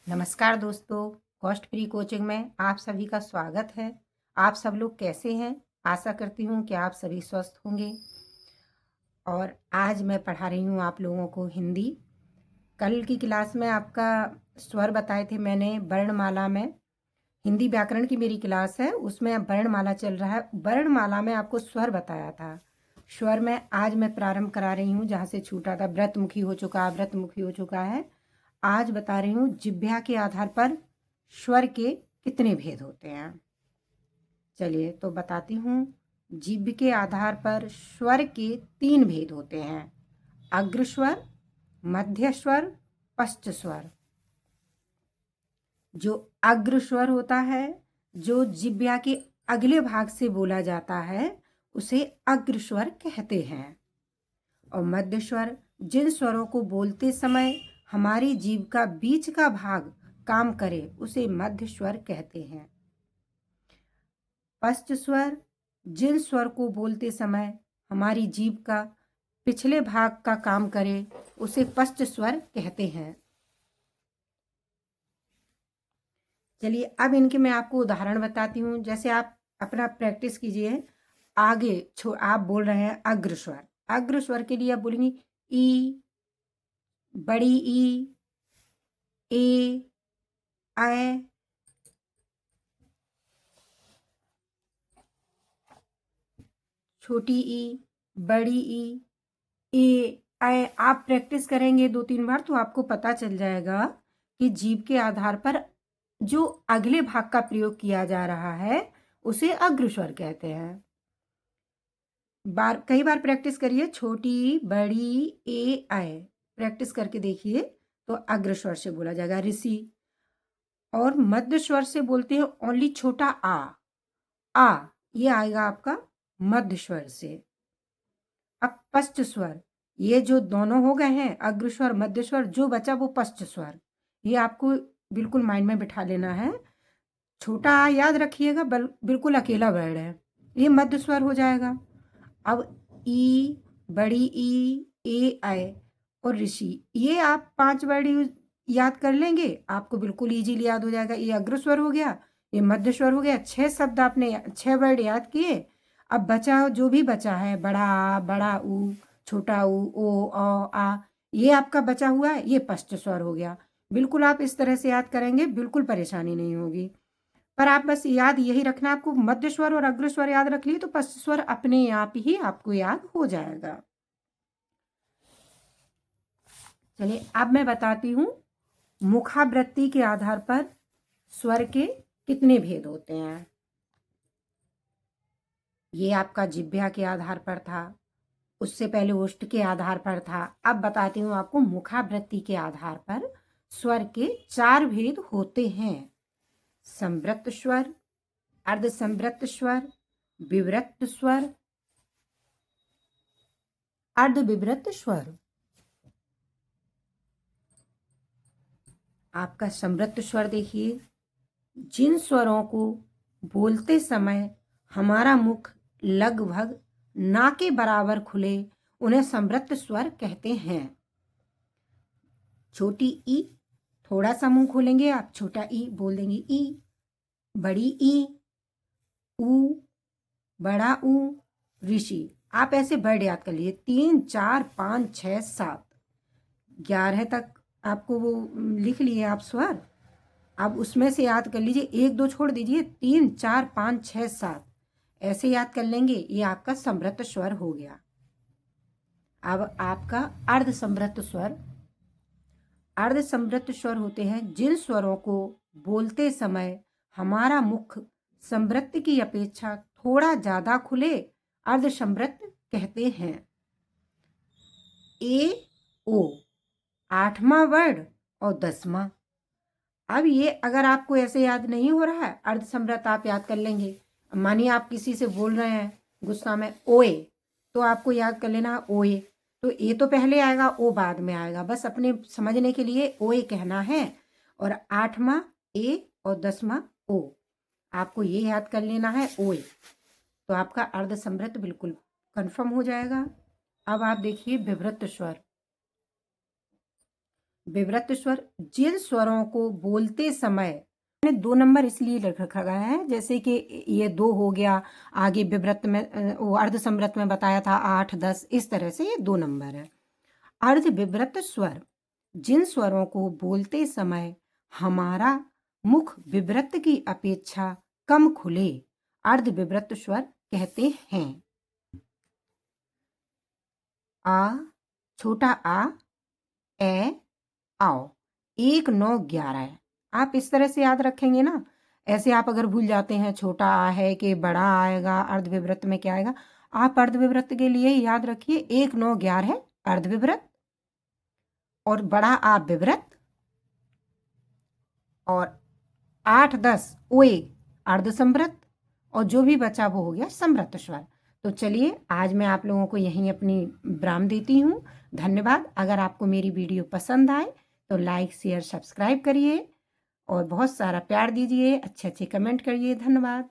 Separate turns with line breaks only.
नमस्कार दोस्तों, cost free coaching में आप सभी का स्वागत है। आप सब लोग कैसे हैं? आशा करती हूँ कि आप सभी स्वस्थ होंगे। और आज मैं पढ़ा रही हूँ आप लोगों को हिंदी। कल की क्लास में आपका स्वर बताए थे मैंने वर्णमाला में। हिंदी व्याकरण की मेरी क्लास है, उसमें अब वर्णमाला चल रहा है। वर्णमाला में आपको स्वर बताया था। स्वर में आज मैं प्रारंभ करा रही हूँ जहाँ से छूटा था। व्रतमुखी हो चुका, व्रतमुखी हो चुका है। आज बता रही हूँ जिह्वा के आधार पर स्वर के कितने भेद होते हैं। चलिए तो बताती हूँ। जिह्वा के आधार पर स्वर के 3 भेद होते हैं: अग्र स्वर, मध्य स्वर, पश्च स्वर। जो अग्र स्वर होता है, जो जिह्वा के अगले भाग से बोला जाता है, उसे अग्र स्वर कहते हैं। और मध्य स्वर, जिन स्वरों को बोलते समय हमारी जीभ का बीच का भाग काम करे, उसे मध्य स्वर कहते हैं। पश्च स्वर, जिन स्वर को बोलते समय हमारी जीभ का पिछले भाग का काम करे, उसे पश्च स्वर कहते हैं। चलिए अब इनके मैं आपको उदाहरण बताती हूँ। जैसे आप अपना प्रैक्टिस कीजिए। आगे आप बोल रहे हैं अग्र स्वर। अग्र स्वर के लिए आप बोलेंगे ई, बड़ी ई, ए, ऐ, छोटी ई, बड़ी ई, ए, ऐ। आप प्रैक्टिस करेंगे 2-3 बार तो आपको पता चल जाएगा कि जीभ के आधार पर जो अगले भाग का प्रयोग किया जा रहा है उसे अग्र स्वर कहते हैं। कई बार प्रैक्टिस करिए। छोटी, बड़ी, ए, ऐ प्रैक्टिस करके देखिए तो अग्र स्वर से बोला जाएगा। ऋषि। और मध्य स्वर से बोलते हैं ओनली छोटा आ ये आएगा आपका मध्य स्वर से। अब पश्च स्वर, ये जो दोनों हो गए हैं अग्र स्वर मध्य स्वर, जो बचा वो पश्च स्वर। ये आपको बिल्कुल माइंड में बिठा लेना है। छोटा आ याद रखिएगा, बिल्कुल अकेला वर्ड है, ये मध्य स्वर हो जाएगा। अब ई, बड़ी ई, ए, ऐ और ऋषि, ये आप 5 वर्ड याद कर लेंगे, आपको बिल्कुल इजीली याद हो जाएगा। ये अग्र स्वर हो गया, ये मध्य स्वर हो गया। 6 शब्द आपने 6 वर्ड याद किए। अब बचा जो भी बचा है, बड़ा आ, बड़ा ऊ, छोटा ऊ, ओ, आ, ये आपका बचा हुआ है, ये पश्च स्वर हो गया। बिल्कुल आप इस तरह से याद करेंगे, बिल्कुल परेशानी नहीं होगी। पर आप बस याद यही रखना, आपको मध्य स्वर और अग्र स्वर याद रख लिए तो पश्च स्वर अपने आप ही आपको याद हो जाएगा। चलिए अब मैं बताती हूँ मुखावृत्ति के आधार पर स्वर के कितने भेद होते हैं। ये आपका जिह्वा के आधार पर था, उससे पहले ओष्ठ के आधार पर था। अब बताती हूँ आपको मुखावृत्ति के आधार पर स्वर के 4 भेद होते हैं: संवृत्त स्वर, अर्धसंवृत्त स्वर, विवृत्त स्वर, अर्धविवृत्त स्वर। आपका संवृत्त स्वर देखिए, जिन स्वरों को बोलते समय हमारा मुख लगभग ना के बराबर खुले, उन्हें संवृत्त स्वर कहते हैं। छोटी ई, थोड़ा सा मुंह खोलेंगे आप, छोटा ई बोल देंगे ई। बड़ी ई, ऊ, बड़ा ऊ, ऋषि। आप ऐसे वर्ड याद कर लीजिए, 3, 4, 5, 6, 7, 11 तक आपको वो लिख लिए आप स्वर। अब उसमें से याद कर लीजिए, 1, 2 छोड़ दीजिए, 3, 4, 5, 6, 7 ऐसे याद कर लेंगे। ये आपका संवृत्त स्वर हो गया। अब आपका अर्धसंवृत्त स्वर। अर्धसंवृत्त स्वर होते हैं जिन स्वरों को बोलते समय हमारा मुख संवृत्त की अपेक्षा थोड़ा ज्यादा खुले, अर्धसंवृत्त कहते हैं। ए, ओ 8वां वर्ड और 10वां। अब ये अगर आपको ऐसे याद नहीं हो रहा है, अर्धसंवृत्त आप याद कर लेंगे। मानिए आप किसी से बोल रहे हैं गुस्सा में ओए, तो आपको याद कर लेना ओए, तो ए तो पहले आएगा, ओ बाद में आएगा। बस अपने समझने के लिए ओए कहना है। और 8वां ए और 10वां ओ, आपको ये याद कर लेना है ओए। तो आपका अर्धसंवृत्त बिल्कुल कंफर्म हो जाएगा। अब आप देखिए विवृत्त स्वर। विवृत स्वर जिन स्वरों को बोलते समय, मैंने 2 नंबर इसलिए रखा गया है, जैसे कि ये 2 हो गया, आगे विवृत में वो अर्ध संवृत में बताया था 8, 10, इस तरह से ये 2 नंबर है। अर्ध विवृत स्वर जिन स्वरों को बोलते समय हमारा मुख विवृत की अपेक्षा कम खुले, अर्ध विवृत स्वर कहते हैं। आ, छोटा आ, ए, आओ, 1, 9, 11 आप इस तरह से याद रखेंगे ना। ऐसे आप अगर भूल जाते हैं छोटा आ है कि बड़ा आएगा, अर्ध विवृत में क्या आएगा, आप अर्ध विवृत के लिए याद रखिए 1, 9, 11 है अर्ध विवृत, और बड़ा आ विवृत, और 8, 10 ओए अर्ध संवृत, और जो भी बचा वो हो गया संवृत स्वर। तो चलिए आज मैं आप लोगों को यहीं अपनी विराम देती हूँ। धन्यवाद। अगर आपको मेरी वीडियो पसंद आए तो लाइक, शेयर, सब्सक्राइब करिए और बहुत सारा प्यार दीजिए, अच्छे अच्छे कमेंट करिए। धन्यवाद।